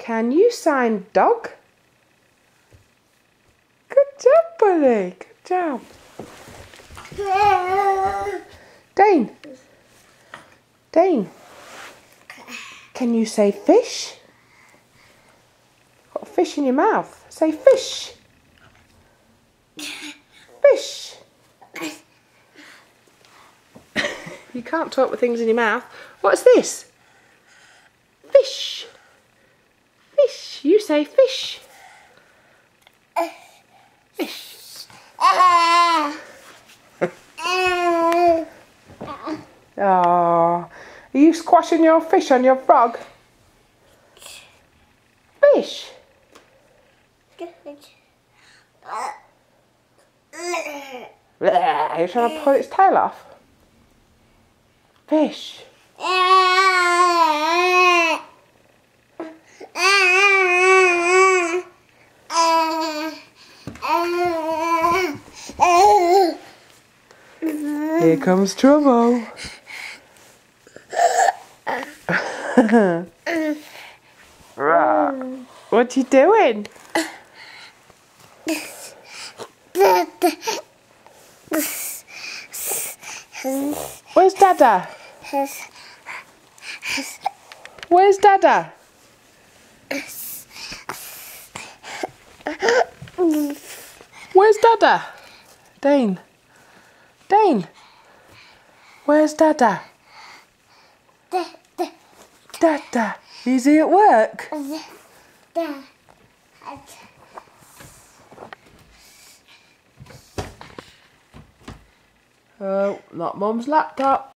Can you sign dog? Good job, buddy. Good job. Dane. Dane. Can you say fish? Got a fish in your mouth. Say fish. Fish. You can't talk with things in your mouth. What's this? Fish. Fish. You say fish. Fish. Oh, are you squashing your fish on your frog? Fish. Are you trying to pull its tail off? Fish. Here comes trouble. What you doing? Where's Dada? Where's Dada? Where's Dada? Dane. Dane. Where's Dada? Dada. Is he at work? Oh, not Mum's laptop.